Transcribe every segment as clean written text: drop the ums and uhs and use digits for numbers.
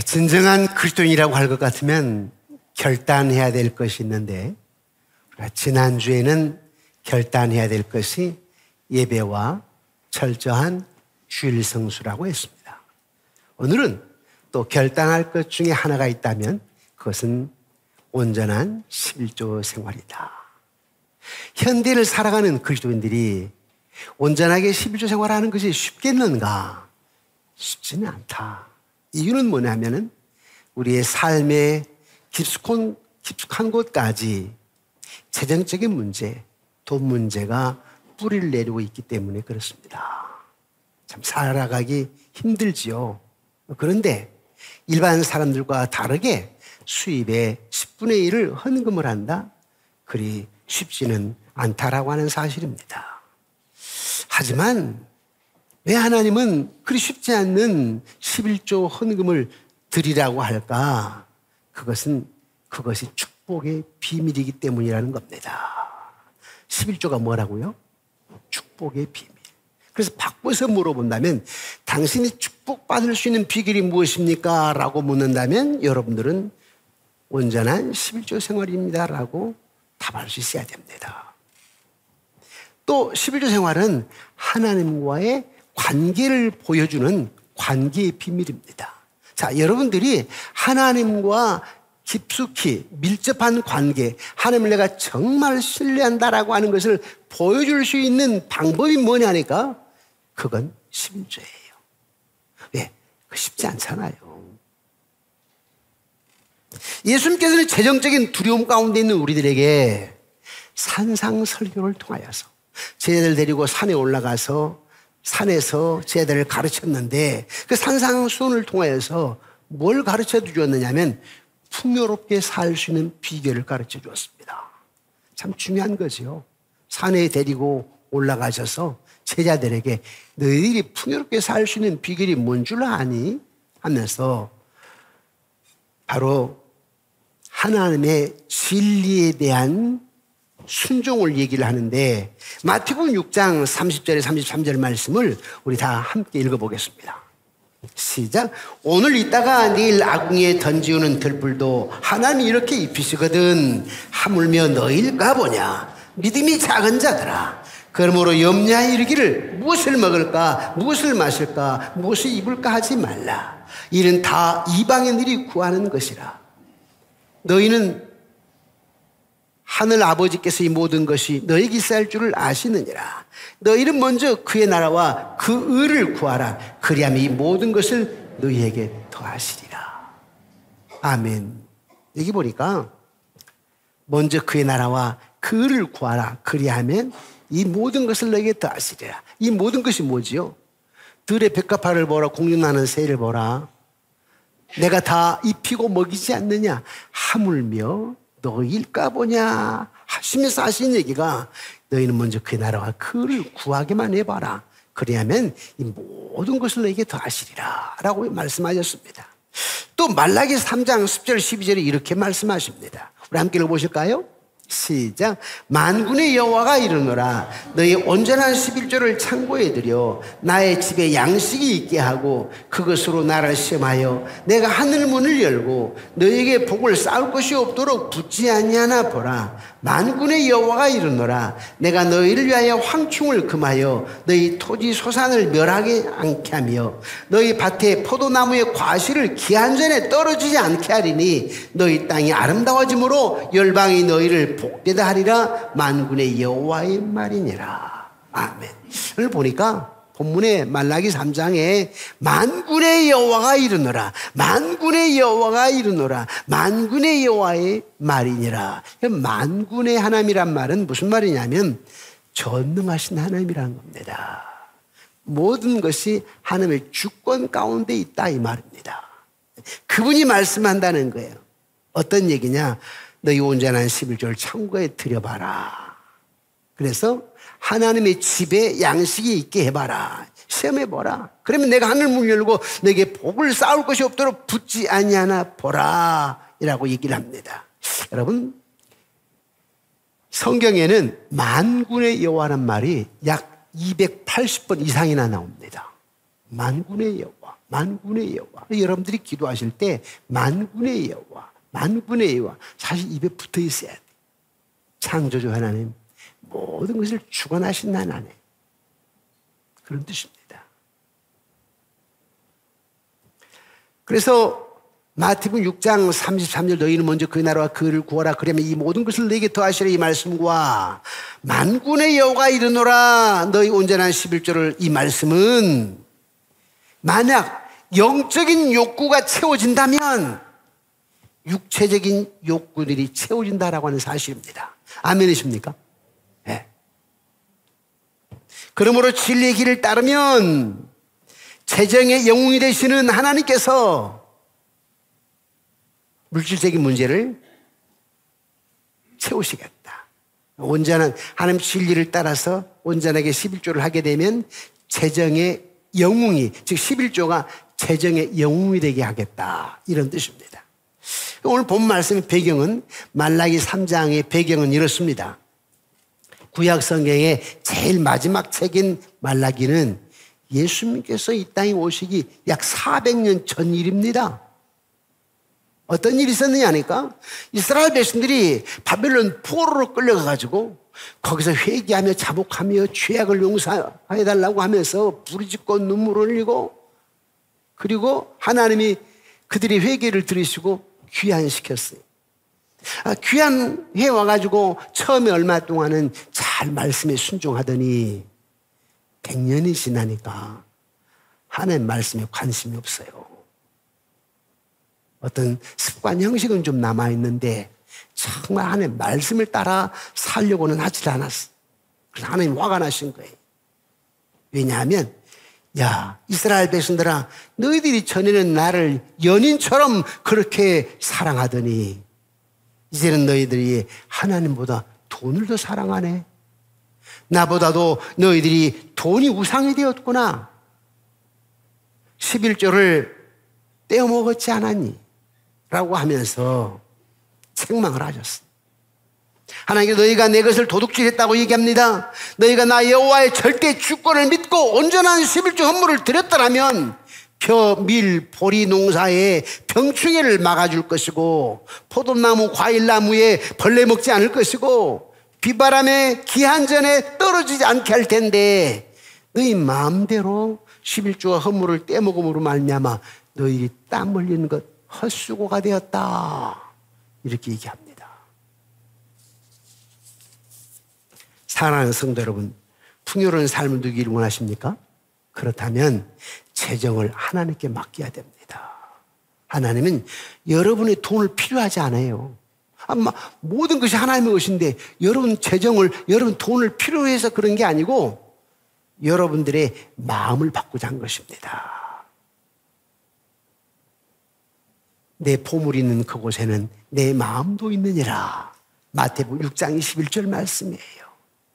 진정한 그리스도인이라고 할 것 같으면 결단해야 될 것이 있는데 지난주에는 결단해야 될 것이 예배와 철저한 주일 성수라고 했습니다. 오늘은 또 결단할 것 중에 하나가 있다면 그것은 온전한 11조 생활이다. 현대를 살아가는 그리스도인들이 온전하게 11조 생활하는 것이 쉽겠는가? 쉽지는 않다. 이유는 뭐냐면은 우리의 삶의 깊숙한 곳까지 재정적인 문제, 돈 문제가 뿌리를 내리고 있기 때문에 그렇습니다. 참 살아가기 힘들지요. 그런데 일반 사람들과 다르게 수입의 10분의 1을 헌금을 한다? 그리 쉽지는 않다라고 하는 사실입니다. 하지만 왜 하나님은 그리 쉽지 않는 11조 헌금을 드리라고 할까? 그것이 축복의 비밀이기 때문이라는 겁니다. 11조가 뭐라고요? 축복의 비밀. 그래서 바꿔서 물어본다면 당신이 축복받을 수 있는 비결이 무엇입니까? 라고 묻는다면 여러분들은 온전한 11조 생활입니다 라고 답할 수 있어야 됩니다. 또 11조 생활은 하나님과의 관계를 보여주는 관계의 비밀입니다. 자, 여러분들이 하나님과 깊숙이 밀접한 관계, 하나님을 내가 정말 신뢰한다라고 하는 것을 보여줄 수 있는 방법이 뭐냐니까? 그건 11조예요. 왜? 쉽지 않잖아요. 예수님께서는 재정적인 두려움 가운데 있는 우리들에게 산상설교를 통하여서 제자들 데리고 산에 올라가서 산에서 제자들을 가르쳤는데 그 산상수훈을 통하여서 뭘 가르쳐 주었느냐면 풍요롭게 살 수 있는 비결을 가르쳐 주었습니다. 참 중요한 거죠. 산에 데리고 올라가셔서 제자들에게 너희들이 풍요롭게 살 수 있는 비결이 뭔 줄 아니? 하면서 바로 하나님의 진리에 대한 순종을 얘기를 하는데 마태복음 6장 30절에 33절 말씀을 우리 다 함께 읽어보겠습니다. 시작. 오늘 있다가 내일 아궁이에 던지우는 들불도 하나님이 이렇게 입히시거든 하물며 너희일까 보냐. 믿음이 작은 자들아. 그러므로 염려하여 이르기를 무엇을 먹을까 무엇을 마실까 무엇을 입을까 하지 말라. 이는 다 이방인들이 구하는 것이라. 너희는 하늘 아버지께서 이 모든 것이 너희에게 있어야 할 줄을 아시느니라. 너희는 먼저 그의 나라와 그 의를 구하라. 그리하면 이 모든 것을 너희에게 더하시리라. 아멘. 여기 보니까 먼저 그의 나라와 그 의를 구하라. 그리하면 이 모든 것을 너희에게 더하시리라. 이 모든 것이 뭐지요? 들의 백합화를 보라. 공중나는 새를 보라. 내가 다 입히고 먹이지 않느냐. 하물며 너희일까 보냐 하시면서 하신 얘기가 너희는 먼저 그의 나라와 그를 구하기만 해봐라. 그래야면 이 모든 것을 너희에게 더하시리라 라고 말씀하셨습니다. 또 말라기 3장 10절 12절에 이렇게 말씀하십니다. 우리 함께 읽어보실까요? 시작. 만군의 여호와가 이르노라. 너희 온전한 11조를 창고에 들여 나의 집에 양식이 있게 하고 그것으로 나를 시험하여 내가 하늘 문을 열고 너희에게 복을 쌓을 것이 없도록 붙지 아니하나 보라. 만군의 여호와가 이르노라. 내가 너희를 위하여 황충을 금하여 너희 토지 소산을 멸하게 않게 하며 너희 밭에 포도나무의 과실을 기한전에 떨어지지 않게 하리니 너희 땅이 아름다워짐으로 열방이 너희를 복되다 하리라. 만군의 여호와의 말이니라. 아멘. 오늘 보니까 본문의 말라기 3장에 만군의 여호와가 이르노라. 만군의 여호와가 이르노라. 만군의 여호와의 말이니라. 만군의 하나님이란 말은 무슨 말이냐면 전능하신 하나님이라는 겁니다. 모든 것이 하나님의 주권 가운데 있다 이 말입니다. 그분이 말씀한다는 거예요. 어떤 얘기냐? 너희 온전한 11조를 창고에 들여봐라. 그래서 하나님의 집에 양식이 있게 해봐라. 시험해보라. 그러면 내가 하늘 문 열고 너에게 복을 쌓을 것이 없도록 붙지 아니하나 보라 이라고 얘기를 합니다. 여러분, 성경에는 만군의 여호와라는 말이 약 280번 이상이나 나옵니다. 만군의 여호와. 만군의 여호와. 여러분들이 기도하실 때 만군의 여호와, 만군의 여호와 사실 입에 붙어 있어야 돼. 창조주 하나님, 모든 것을 주관하신 하나님, 그런 뜻입니다. 그래서 마태복음 6장 33절 너희는 먼저 그 나라와 그를 구하라 그러면 이 모든 것을 너희에게 더하시라 이 말씀과 만군의 여호와가 이르노라 너희 온전한 11조를 이 말씀은 만약 영적인 욕구가 채워진다면 육체적인 욕구들이 채워진다라고 하는 사실입니다. 아멘이십니까? 네. 그러므로 진리의 길을 따르면 재정의 영웅이 되시는 하나님께서 물질적인 문제를 채우시겠다. 온전한 하나님 진리를 따라서 온전하게 11조를 하게 되면 재정의 영웅이, 즉 11조가 재정의 영웅이 되게 하겠다. 이런 뜻입니다. 오늘 본 말씀의 배경은 말라기 3장의 배경은 이렇습니다. 구약 성경의 제일 마지막 책인 말라기는 예수님께서 이 땅에 오시기 약 400년 전 일입니다. 어떤 일이 있었느냐 하니까 이스라엘 백성들이 바벨론 포로로 끌려가가지고 거기서 회개하며 자복하며 죄악을 용서해달라고 하면서 부르짖고 눈물 흘리고 그리고 하나님이 그들의 회개를 들으시고 귀환시켰어요. 귀환해 와가지고 처음에 얼마 동안은 잘 말씀에 순종하더니 100년이 지나니까 하나님 말씀에 관심이 없어요. 어떤 습관 형식은 좀 남아있는데 정말 하나님 말씀을 따라 살려고는 하지 않았어. 그래서 하나님 화가 나신 거예요. 왜냐하면 야 이스라엘 백성들아 너희들이 전에는 나를 연인처럼 그렇게 사랑하더니 이제는 너희들이 하나님보다 돈을 더 사랑하네. 나보다도 너희들이 돈이 우상이 되었구나. 11조를 떼어먹었지 않았니? 라고 하면서 책망을 하셨어. 하나님께서 너희가 내 것을 도둑질했다고 얘기합니다. 너희가 나 여호와의 절대 주권을 믿고 온전한 11조 헌물을 드렸더라면 벼, 밀, 보리 농사에 병충해를 막아줄 것이고 포도나무, 과일나무에 벌레 먹지 않을 것이고 비바람에 기한전에 떨어지지 않게 할 텐데 너희 마음대로 11조와 헌물을 떼먹음으로 말미암아 너희들이 땀 흘리는 것 헛수고가 되었다. 이렇게 얘기합니다. 사랑하는 성도 여러분, 풍요로운 삶을 누기를 원하십니까? 그렇다면 재정을 하나님께 맡겨야 됩니다. 하나님은 여러분의 돈을 필요하지 않아요. 모든 것이 하나님의 것인데 여러분 재정을, 여러분 돈을 필요해서 그런 게 아니고 여러분들의 마음을 바꾸자 한 것입니다. 내 보물이 있는 그곳에는 내 마음도 있느니라. 마태복음 6장 21절 말씀이에요.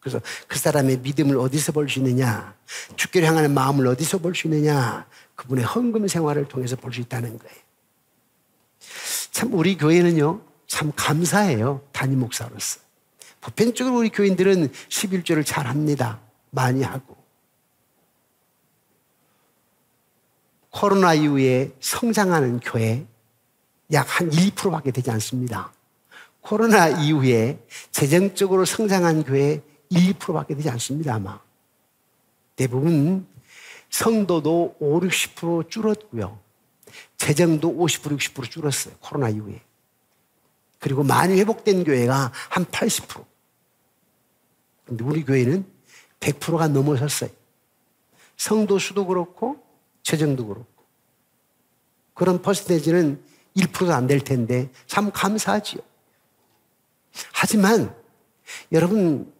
그래서 그 사람의 믿음을 어디서 볼 수 있느냐? 주께를 향하는 마음을 어디서 볼 수 있느냐? 그분의 헌금 생활을 통해서 볼 수 있다는 거예요. 참 우리 교회는요, 참 감사해요. 담임 목사로서. 보편적으로 우리 교인들은 11조를 잘 합니다. 많이 하고. 코로나 이후에 성장하는 교회 약 한 1~2%밖에 되지 않습니다. 코로나 이후에 재정적으로 성장한 교회 1~2%밖에 되지 않습니다. 아마 대부분 성도도 50~60% 줄었고요. 재정도 50%, 60% 줄었어요. 코로나 이후에. 그리고 많이 회복된 교회가 한 80%. 근데 우리 교회는 100%가 넘어섰어요. 성도 수도 그렇고 재정도 그렇고. 그런 퍼센테이지는 1%도 안 될 텐데 참 감사하지요. 하지만 여러분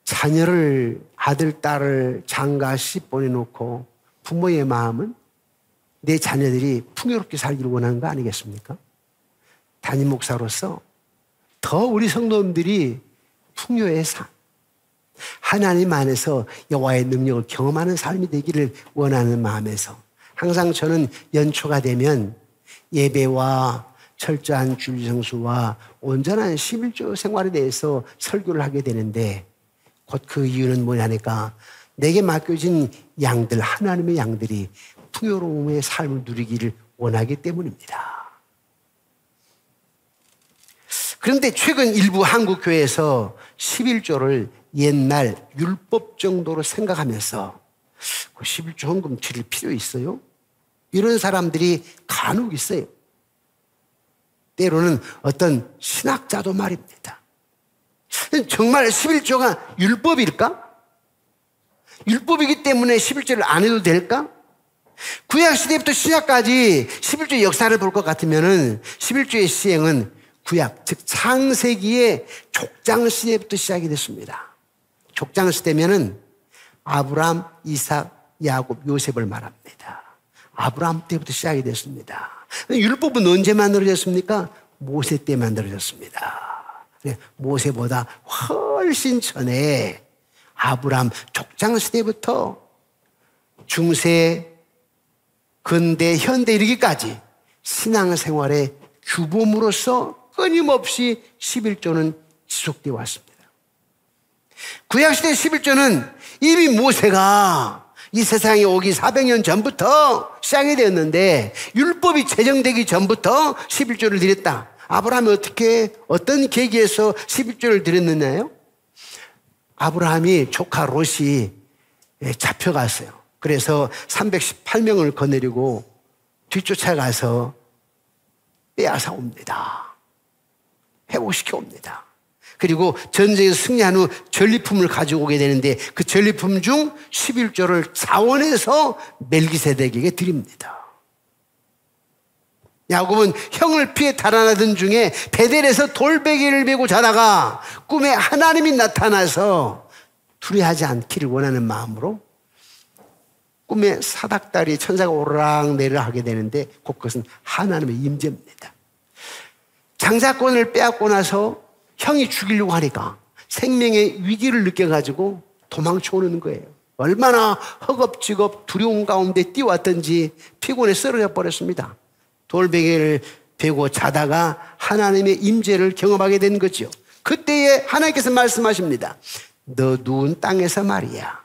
자녀를 아들, 딸을 장가시 보내놓고 부모의 마음은 내 자녀들이 풍요롭게 살기를 원하는 거 아니겠습니까? 담임 목사로서 더 우리 성도님들이 풍요의 삶, 하나님 안에서 여호와의 능력을 경험하는 삶이 되기를 원하는 마음에서 항상 저는 연초가 되면 예배와 철저한 주일성수와 온전한 11조 생활에 대해서 설교를 하게 되는데 곧 그 이유는 뭐냐니까 내게 맡겨진 양들, 하나님의 양들이 풍요로움의 삶을 누리기를 원하기 때문입니다. 그런데 최근 일부 한국 교회에서 11조를 옛날 율법 정도로 생각하면서 그 11조 헌금 드릴 필요 있어요? 이런 사람들이 간혹 있어요. 때로는 어떤 신학자도 말입니다. 정말 11조가 율법일까? 율법이기 때문에 11조를 안 해도 될까? 구약시대부터 신약까지 11조의 역사를 볼 것 같으면 11조의 시행은 구약, 즉 창세기의 족장시대부터 시작이 됐습니다. 족장시대면은 아브라함, 이삭, 야곱, 요셉을 말합니다. 아브라함 때부터 시작이 됐습니다. 율법은 언제 만들어졌습니까? 모세 때 만들어졌습니다. 모세보다 훨씬 전에 아브라함 족장시대부터 중세, 근대, 현대 이르기까지 신앙생활의 규범으로서 끊임없이 11조는 지속되어 왔습니다. 구약시대 11조는 이미 모세가 이 세상에 오기 400년 전부터 시작이 되었는데 율법이 제정되기 전부터 11조를 드렸다. 아브라함이 어떤 계기에서 11조를 드렸느냐요? 아브라함이 조카 롯이 잡혀갔어요. 그래서 318명을 거느리고 뒤쫓아가서 빼앗아 옵니다. 회복시켜 옵니다. 그리고 전쟁에서 승리한 후 전리품을 가지고 오게 되는데 그 전리품 중 11조를 자원해서 멜기세덱에게 드립니다. 야곱은 형을 피해 달아나던 중에 베델에서 돌베개를 메고 자다가 꿈에 하나님이 나타나서 두려워하지 않기를 원하는 마음으로 꿈에 사닥다리 천사가 오르락 내리락 하게 되는데 그것은 하나님의 임재입니다. 장자권을 빼앗고 나서 형이 죽이려고 하니까 생명의 위기를 느껴가지고 도망쳐오는 거예요. 얼마나 허겁지겁 두려운 가운데 뛰어왔던지 피곤해 쓰러져 버렸습니다. 돌베개를 베고 자다가 하나님의 임재를 경험하게 된 거죠. 그때에 하나님께서 말씀하십니다. 너 누운 땅에서 말이야.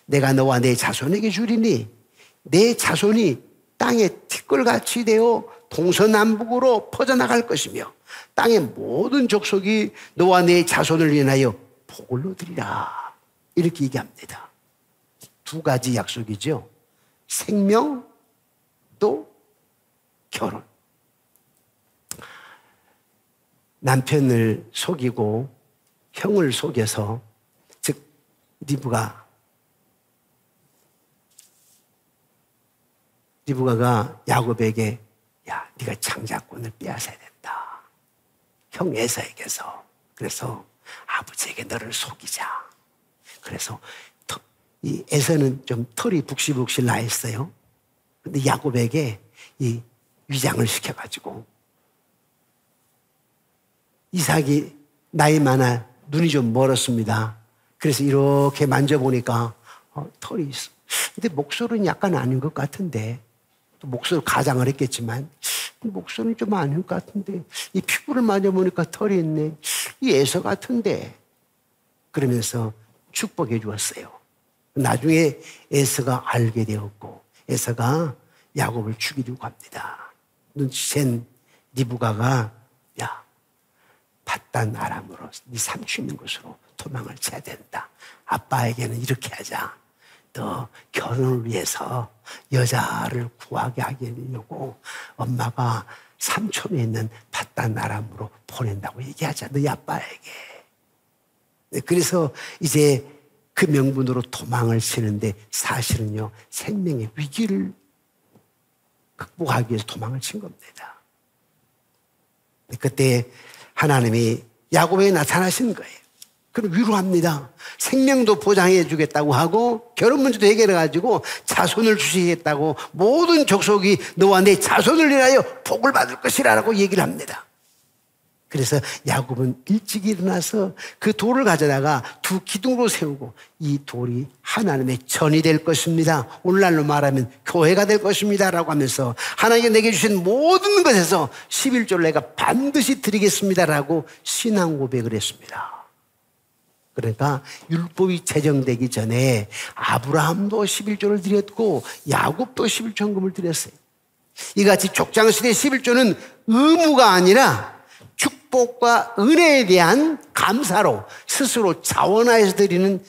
내가 너와 내 자손에게 주리니 내 자손이 땅에 티끌같이 되어 동서남북으로 퍼져나갈 것이며 땅의 모든 족속이 너와 내 자손을 인하여 복을 얻으리라. 이렇게 얘기합니다. 두 가지 약속이죠. 생명 또 결혼. 남편을 속이고 형을 속여서 즉 리브가가 야곱에게 야, 네가 장자권을 빼앗아야 된다. 형 에사에게서. 그래서 아버지에게 너를 속이자. 그래서 이 에사는 좀 털이 북실북실 나 있어요. 근데 야곱에게 이 위장을 시켜가지고 이삭이 나이 많아 눈이 좀 멀었습니다. 그래서 이렇게 만져보니까 털이 있어. 근데 목소리는 약간 아닌 것 같은데 또 목소리 가장을 했겠지만 목소리는 좀 아닌 것 같은데 이 피부를 만져보니까 털이 있네. 이 에서 같은데 그러면서 축복해 주었어요. 나중에 에서가 알게 되었고 에서가 야곱을 죽이려고 합니다. 눈치챈 리브가가 야 밧단 아람으로 네 삼촌 있는 곳으로 도망을 쳐야 된다. 아빠에게는 이렇게 하자. 너 결혼을 위해서 여자를 구하게 하려고 엄마가 삼촌에 있는 밧단 아람으로 보낸다고 얘기하자. 너희 아빠에게. 그래서 이제 그 명분으로 도망을 치는데 사실은요 생명의 위기를 극복하기 위해서 도망을 친 겁니다. 그때 하나님이 야곱에게 나타나신 거예요. 그럼 위로합니다. 생명도 보장해 주겠다고 하고 결혼 문제도 해결해 가지고 자손을 주시겠다고 모든 족속이 너와 내 자손을 인하여 복을 받을 것이라고 얘기를 합니다. 그래서 야곱은 일찍 일어나서 그 돌을 가져다가 두 기둥으로 세우고 이 돌이 하나님의 전이 될 것입니다. 오늘날로 말하면 교회가 될 것입니다 라고 하면서 하나님께 내게 주신 모든 것에서 11조를 내가 반드시 드리겠습니다 라고 신앙 고백을 했습니다. 그러니까 율법이 제정되기 전에 아브라함도 11조를 드렸고 야곱도 11조 헌금을 드렸어요. 이같이 족장시대 11조는 의무가 아니라 축복과 은혜에 대한 감사로 스스로 자원하여서 드리는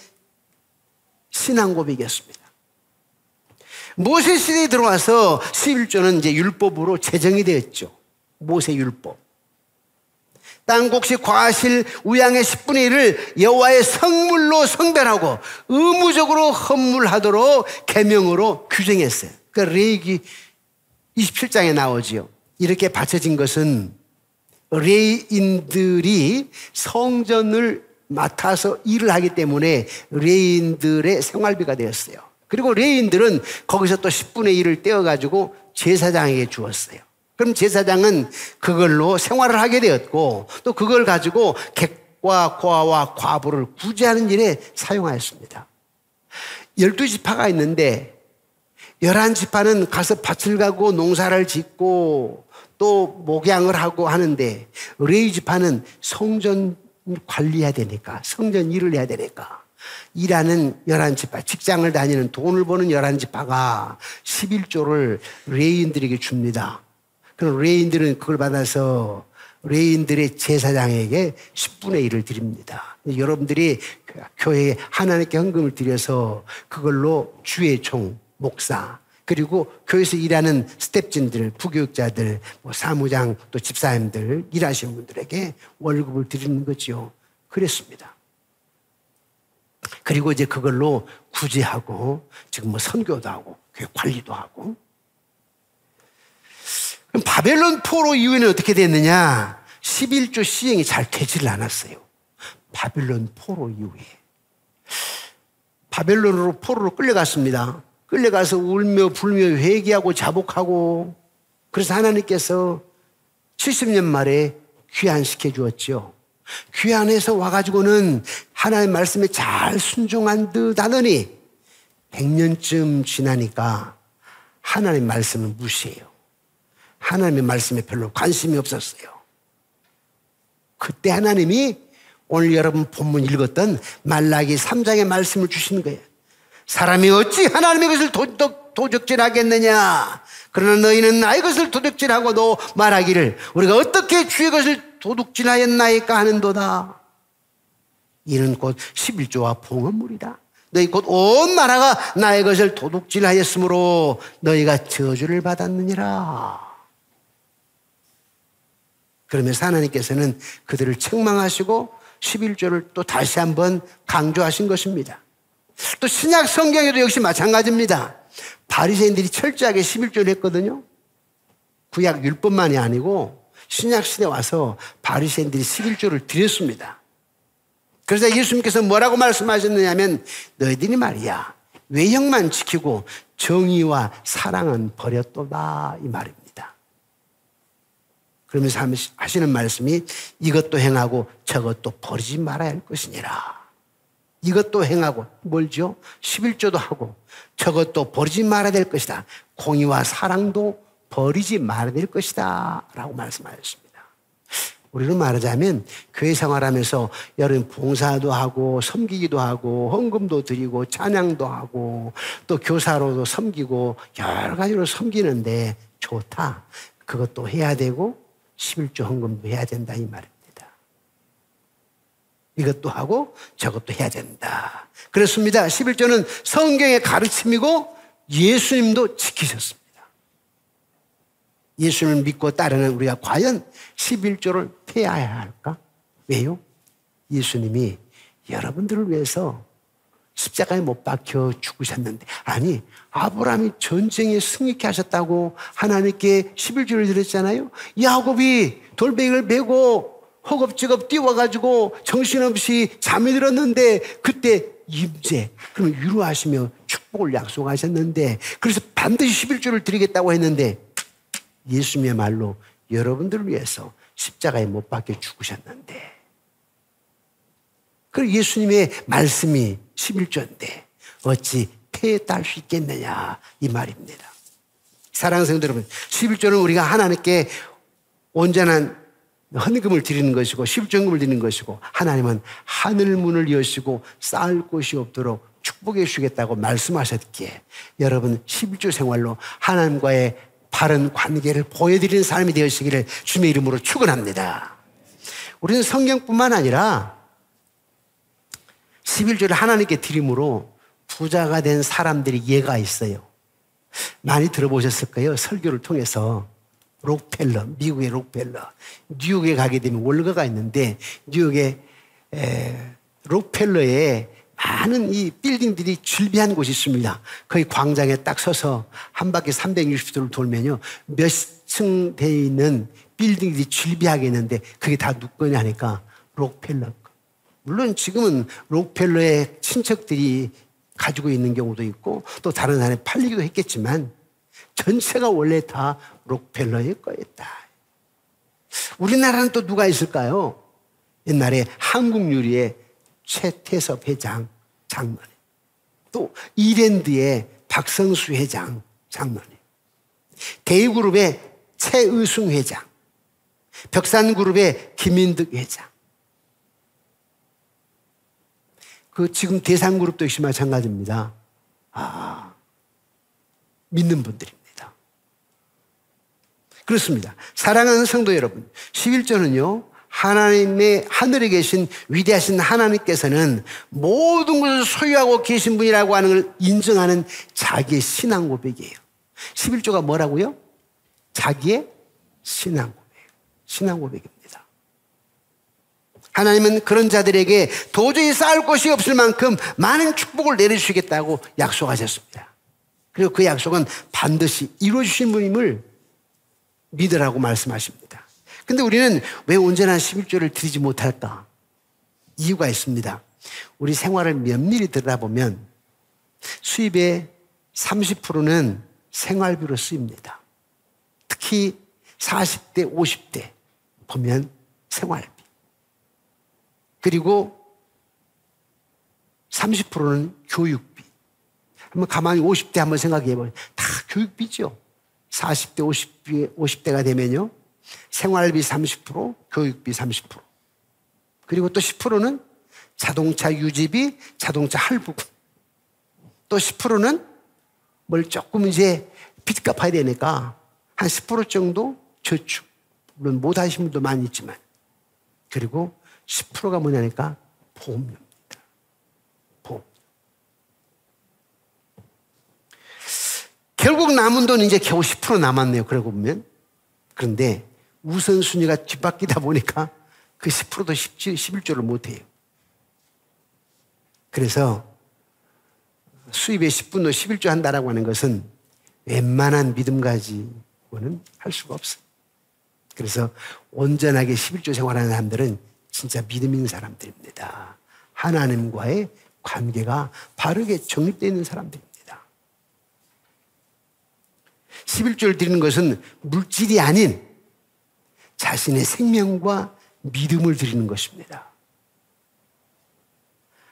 신앙 고백이었습니다. 모세 시대에 들어와서 11조는 이제 율법으로 제정이 되었죠. 모세 율법. 땅곡식 과실 우양의 10분의 1을 여호와의 성물로 성별하고 의무적으로 헌물하도록 계명으로 규정했어요. 그러니까 레위기 27장에 나오지요. 이렇게 바쳐진 것은 레위인들이 성전을 맡아서 일을 하기 때문에 레위인들의 생활비가 되었어요. 그리고 레위인들은 거기서 또 10분의 1을 떼어가지고 제사장에게 주었어요. 그럼 제사장은 그걸로 생활을 하게 되었고 또 그걸 가지고 객과 고아와 과부를 구제하는 일에 사용하였습니다. 12지파가 있는데 11지파는 가서 밭을 가고 농사를 짓고 또 목양을 하고 하는데 레위지파는 성전 관리해야 되니까 성전 일을 해야 되니까 일하는 11지파, 직장을 다니는 돈을 버는 11지파가 11조를 레위인들에게 줍니다. 그럼 레위인들은 그걸 받아서 레위인들의 제사장에게 10분의 1을 드립니다. 여러분들이 교회에 하나님께 헌금을 드려서 그걸로 주의 종, 목사, 그리고 교회에서 일하는 스텝진들, 부교육자들, 사무장, 또 집사님들, 일하시는 분들에게 월급을 드리는 거죠. 그랬습니다. 그리고 이제 그걸로 구제하고 지금 선교도 하고 교회 관리도 하고. 그럼 바벨론 포로 이후에는 어떻게 됐느냐? 11조 시행이 잘 되지를 않았어요. 바벨론 포로 이후에. 바벨론으로 포로로 끌려갔습니다. 끌려가서 울며 불며 회개하고 자복하고 그래서 하나님께서 70년 말에 귀환시켜 주었죠. 귀환해서 와가지고는 하나님의 말씀에 잘 순종한 듯 하더니 100년쯤 지나니까 하나님의 말씀을 무시해요. 하나님의 말씀에 별로 관심이 없었어요. 그때 하나님이 오늘 여러분 본문 읽었던 말라기 3장의 말씀을 주시는 거예요. 사람이 어찌 하나님의 것을 도둑질하겠느냐? 그러나 너희는 나의 것을 도둑질하고도 말하기를 우리가 어떻게 주의 것을 도둑질하였나이까 하는도다. 이는 곧 11조와 봉헌물이다. 너희 곧 온 나라가 나의 것을 도둑질하였으므로 너희가 저주를 받았느니라. 그러면서 하나님께서는 그들을 책망하시고 11조를 또 다시 한번 강조하신 것입니다. 또 신약 성경에도 역시 마찬가지입니다. 바리새인들이 철저하게 11조를 했거든요. 구약 율법만이 아니고 신약 시대에 와서 바리새인들이 11조를 드렸습니다. 그래서 예수님께서 뭐라고 말씀하셨느냐면 너희들이 말이야 외형만 지키고 정의와 사랑은 버렸도다 이 말입니다. 그러면서 하시는 말씀이 이것도 행하고 저것도 버리지 말아야 할 것이니라. 이것도 행하고 뭘죠? 11조도 하고 저것도 버리지 말아야 될 것이다. 공의와 사랑도 버리지 말아야 될 것이다 라고 말씀하셨습니다. 우리로 말하자면 교회 생활하면서 여러분 봉사도 하고 섬기기도 하고 헌금도 드리고 찬양도 하고 또 교사로도 섬기고 여러 가지로 섬기는데 좋다. 그것도 해야 되고 11조 헌금도 해야 된다 이 말입니다. 이것도 하고 저것도 해야 된다. 그렇습니다. 11조는 성경의 가르침이고 예수님도 지키셨습니다. 예수님을 믿고 따르는 우리가 과연 11조를 폐해야 할까? 왜요? 예수님이 여러분들을 위해서 십자가에 못 박혀 죽으셨는데 아니 아브라함이 전쟁에 승리케 하셨다고 하나님께 11조를 드렸잖아요. 야곱이 돌멩이를 메고 허겁지겁 뛰어가지고 정신없이 잠이 들었는데 그때 임재 그러면 위로하시며 축복을 약속하셨는데 그래서 반드시 11조를 드리겠다고 했는데 예수님의말로 여러분들을 위해서 십자가에 못 박혀 죽으셨는데 그리고 예수님의 말씀이 11조인데 어찌 폐했다 할 수 있겠느냐 이 말입니다. 사랑하는 성도 여러분 11조는 우리가 하나님께 온전한 헌금을 드리는 것이고 11조금을 드리는 것이고 하나님은 하늘 문을 여시고 쌓을 곳이 없도록 축복해 주시겠다고 말씀하셨기에 여러분 11조 생활로 하나님과의 바른 관계를 보여드리는 삶이 되시기를 주님의 이름으로 축원합니다. 우리는 성경뿐만 아니라 11조를 하나님께 드림으로 부자가 된 사람들이 예가 있어요. 많이 들어보셨을 거예요. 설교를 통해서. 록펠러, 미국의 록펠러. 뉴욕에 가게 되면 월가가 있는데 뉴욕의 록펠러에 많은 이 빌딩들이 줄비한 곳이 있습니다. 거기 광장에 딱 서서 한 바퀴 360도를 돌면요. 몇 층 돼 있는 빌딩들이 줄비하게 있는데 그게 다 누구냐 하니까 록펠러. 물론 지금은 록펠러의 친척들이 가지고 있는 경우도 있고 또 다른 사람이 팔리기도 했겠지만 전체가 원래 다 록펠러의 거였다. 우리나라는 또 누가 있을까요? 옛날에 한국유리의 최태섭 회장 장로님, 또 이랜드의 박성수 회장 장로님, 대유그룹의 최의숭 회장, 벽산그룹의 김인득 회장, 그 지금 대상그룹도 역시 마찬가지입니다. 믿는 분들입니다. 그렇습니다. 사랑하는 성도 여러분, 11조는요, 하나님의 하늘에 계신 위대하신 하나님께서는 모든 것을 소유하고 계신 분이라고 하는 걸 인정하는 자기의 신앙 고백이에요. 11조가 뭐라고요? 자기의 신앙 고백. 신앙 고백입니다. 하나님은 그런 자들에게 도저히 쌓을 곳이 없을 만큼 많은 축복을 내려주시겠다고 약속하셨습니다. 그리고 그 약속은 반드시 이루어주신 분임을 믿으라고 말씀하십니다. 근데 우리는 왜 온전한 11조를 드리지 못할까? 이유가 있습니다. 우리 생활을 면밀히 들여다보면 수입의 30%는 생활비로 쓰입니다. 특히 40대, 50대 보면 생활비. 그리고 30%는 교육비. 한번 가만히 50대 한번 생각해 보면 다 교육비죠. 40대, 50대가 되면요. 생활비 30%, 교육비 30%. 그리고 또 10%는 자동차 유지비, 자동차 할부금. 또 10%는 뭘 조금 이제 빚 갚아야 되니까 한 10% 정도 저축. 물론 못 하신 분도 많이 있지만. 그리고 10%가 뭐냐니까 보험료입니다. 보험. 결국 남은 돈은 이제 겨우 10% 남았네요. 그러고 보면. 그런데 우선순위가 뒤바뀌다 보니까 그 10%도 11조를 못해요. 그래서 수입의 10분의 11조 한다라고 하는 것은 웬만한 믿음 가지고는 할 수가 없어요. 그래서 온전하게 11조 생활하는 사람들은 진짜 믿음 있는 사람들입니다. 하나님과의 관계가 바르게 정립되어 있는 사람들입니다. 11조를 드리는 것은 물질이 아닌 자신의 생명과 믿음을 드리는 것입니다.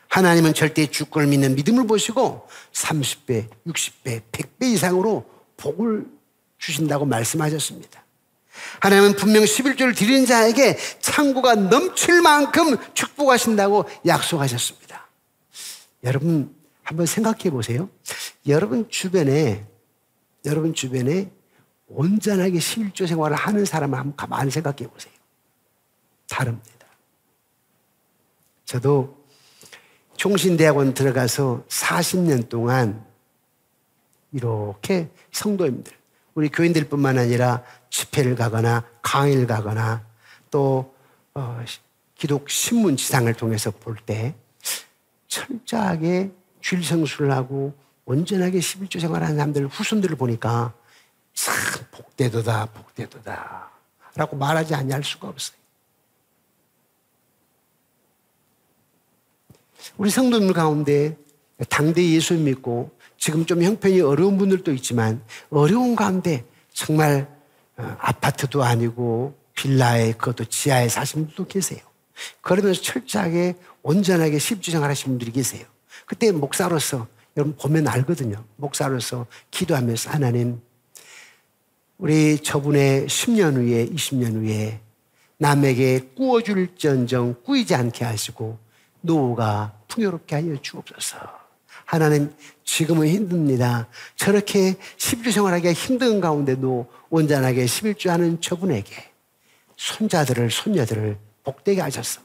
하나님은 절대 주권을 믿는 믿음을 보시고 30배, 60배, 100배 이상으로 복을 주신다고 말씀하셨습니다. 하나님은 분명 11조를 드리는 자에게 창고가 넘칠 만큼 축복하신다고 약속하셨습니다. 여러분 한번 생각해 보세요. 여러분 주변에 온전하게 11조 생활을 하는 사람을 한번 가만히 생각해 보세요. 다릅니다. 저도 총신대학원 들어가서 40년 동안 이렇게 성도님들, 우리 교인들뿐만 아니라 집회를 가거나 강의를 가거나 또 기독 신문 지상을 통해서 볼 때 철저하게 주일 성수를 하고 온전하게 11조 생활하는 사람들 후손들을 보니까 참 복되도다 라고 말하지 않을 수가 없어요. 우리 성도들 가운데 당대 예수 믿고 지금 좀 형편이 어려운 분들도 있지만 어려운 가운데 정말 아파트도 아니고 빌라에 그것도 지하에 사시는 분들도 계세요. 그러면서 철저하게 온전하게 11조 생활하시는 분들이 계세요. 그때 목사로서 여러분 보면 알거든요. 목사로서 기도하면서 하나님 우리 저분의 10년 후에 20년 후에 남에게 꾸어줄지언정 꾸이지 않게 하시고 노후가 풍요롭게 하여 주옵소서. 하나님, 지금은 힘듭니다. 저렇게 11주 생활하기가 힘든 가운데도 온전하게 11주 하는 저분에게 손자들을 손녀들을 복되게 하셔서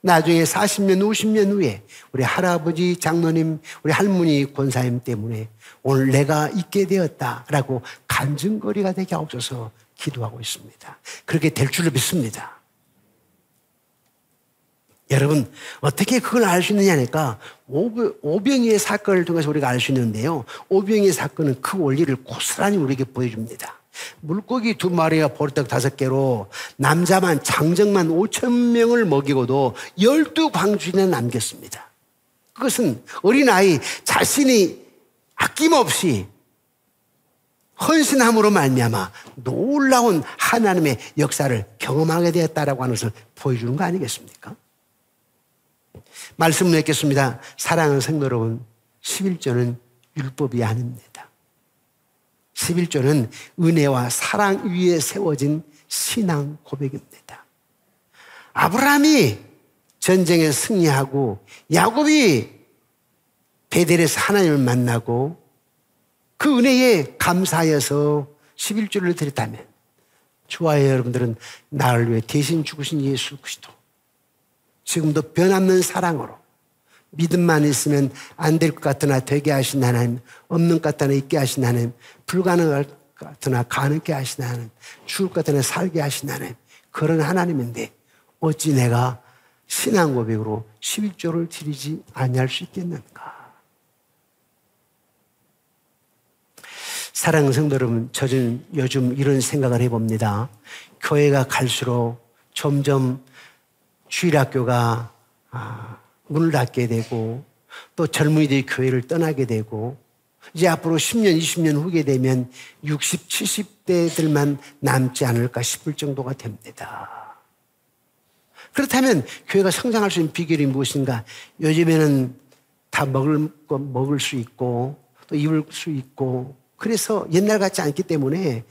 나중에 40년 50년 후에 우리 할아버지 장로님 우리 할머니 권사님 때문에 오늘 내가 있게 되었다라고 간증거리가 되게 하옵소서 기도하고 있습니다. 그렇게 될 줄을 믿습니다. 여러분, 어떻게 그걸 알 수 있느냐니까 오병이의 사건을 통해서 우리가 알 수 있는데요, 오병이의 사건은 그 원리를 고스란히 우리에게 보여줍니다. 물고기 2마리와 보리떡 5개로 남자만 장정만 5,000명을 먹이고도 12광주리나 남겼습니다. 그것은 어린아이 자신이 아낌없이 헌신함으로 말미암아 놀라운 하나님의 역사를 경험하게 되었다라고 하는 것을 보여주는 거 아니겠습니까? 말씀을 맺겠습니다. 사랑하는 성도 여러분, 11조는 율법이 아닙니다. 11조는 은혜와 사랑 위에 세워진 신앙 고백입니다. 아브라함이 전쟁에 승리하고 야곱이 베델에서 하나님을 만나고 그 은혜에 감사하여서 11조를 드렸다면 좋아요, 여러분들은 나를 위해 대신 죽으신 예수 그리스도, 지금도 변함없는 사랑으로 믿음만 있으면 안 될 것 같으나 되게 하신 하나님, 없는 것 같으나 있게 하신 하나님, 불가능할 것 같으나 가능케 하신 하나님, 죽을 것 같으나 살게 하신 하나님, 그런 하나님인데 어찌 내가 신앙 고백으로 11조를 드리지 아니할 수 있겠는가? 사랑하는 성도 여러분, 저는 요즘 이런 생각을 해봅니다. 교회가 갈수록 점점 주일학교가 문을 닫게 되고 또 젊은이들이 교회를 떠나게 되고 이제 앞으로 10년, 20년 후게 되면 60, 70대들만 남지 않을까 싶을 정도가 됩니다. 그렇다면 교회가 성장할 수 있는 비결이 무엇인가? 요즘에는 다 먹을 수 있고 또 입을 수 있고 그래서 옛날 같지 않기 때문에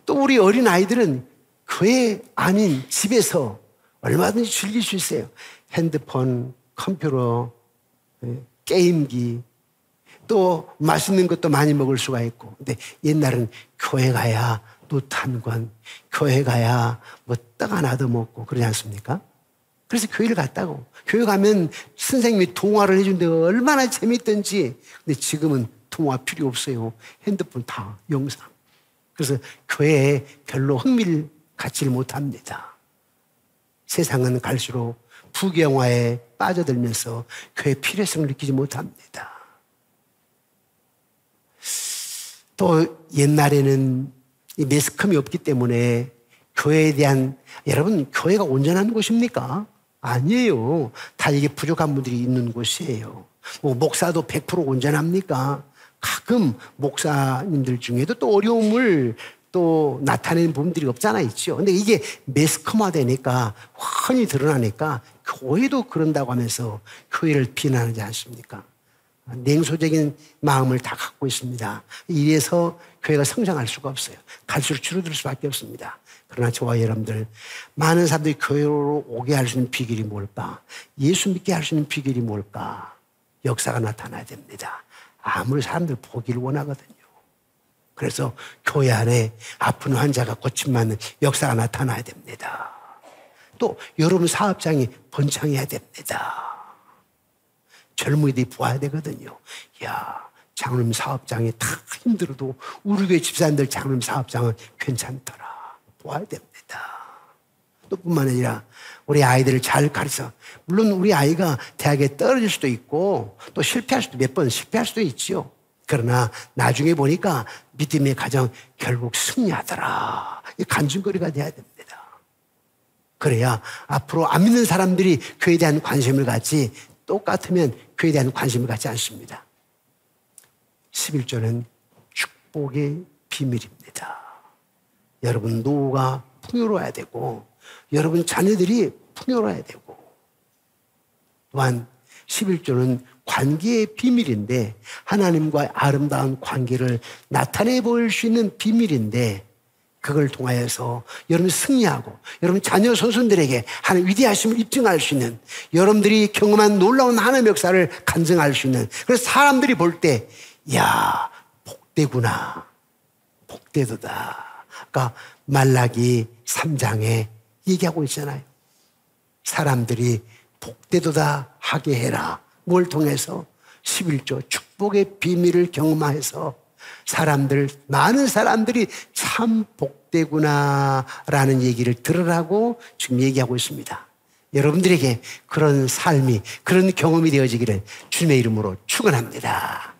또 우리 어린아이들은 교회 아닌 집에서 얼마든지 즐길 수 있어요. 핸드폰, 컴퓨터, 게임기, 또 맛있는 것도 많이 먹을 수가 있고. 근데 옛날은 교회 가야 또 탄권, 교회 가야 뭐 떡 하나도 먹고 그러지 않습니까? 그래서 교회를 갔다고. 교회 가면 선생님이 동화를 해주는데 얼마나 재밌던지. 근데 지금은 동화 필요 없어요. 핸드폰 다 영상. 그래서 교회에 별로 흥미를 갖지를 못합니다. 세상은 갈수록 부경화에 빠져들면서 교회의 필요성을 느끼지 못합니다. 또 옛날에는 이 매스컴이 없기 때문에 교회에 대한, 여러분, 교회가 온전한 곳입니까? 아니에요. 다 이게 부족한 분들이 있는 곳이에요. 뭐 목사도 100% 온전합니까? 가끔 목사님들 중에도 또 어려움을 또 나타내는 부분들이 없잖아 있죠. 근데 이게 매스컴화 되니까 훤히 드러나니까 교회도 그런다고 하면서 교회를 비난하지 않습니까? 냉소적인 마음을 다 갖고 있습니다. 이래서 교회가 성장할 수가 없어요. 갈수록 줄어들 수밖에 없습니다. 그러나 저와 여러분들, 많은 사람들이 교회로 오게 할 수 있는 비결이 뭘까? 예수 믿게 할 수 있는 비결이 뭘까? 역사가 나타나야 됩니다. 아무리 사람들 보기를 원하거든요. 그래서 교회 안에 아픈 환자가 고침받는 역사가 나타나야 됩니다. 또 여러분 사업장이 번창해야 됩니다. 젊은이들이 보아야 되거든요. 야, 장로님 사업장이 다 힘들어도 우리 교회 집사님들 장로님 사업장은 괜찮더라. 보아야 됩니다. 또 뿐만 아니라 우리 아이들을 잘 가르쳐. 물론 우리 아이가 대학에 떨어질 수도 있고 또 실패할 수도, 몇 번 실패할 수도 있죠. 그러나 나중에 보니까 믿음의 가정 결국 승리하더라. 이 간증거리가 돼야 됩니다. 그래야 앞으로 안 믿는 사람들이 교회에 대한 관심을 갖지, 똑같으면 교회에 대한 관심을 갖지 않습니다. 11조는 축복의 비밀입니다. 여러분 노후가 풍요로워야 되고 여러분 자녀들이 풍요로워야 되고, 또한 11조는 관계의 비밀인데, 하나님과의 아름다운 관계를 나타내 보일 수 있는 비밀인데, 그걸 통하여서 여러분 승리하고 여러분 자녀 손손들에게 하나님의 위대하심을 입증할 수 있는, 여러분들이 경험한 놀라운 하나님의 역사를 간증할 수 있는, 그래서 사람들이 볼 때 야, 복되구나, 복되도다. 그러니까 말라기 3장에 얘기하고 있잖아요. 사람들이 복되도다 하게 해라. 뭘 통해서? 11조 축복의 비밀을 경험해서 많은 사람들이 참 복되구나라는 얘기를 들으라고 지금 얘기하고 있습니다. 여러분들에게 그런 삶이, 그런 경험이 되어지기를 주님의 이름으로 축원합니다.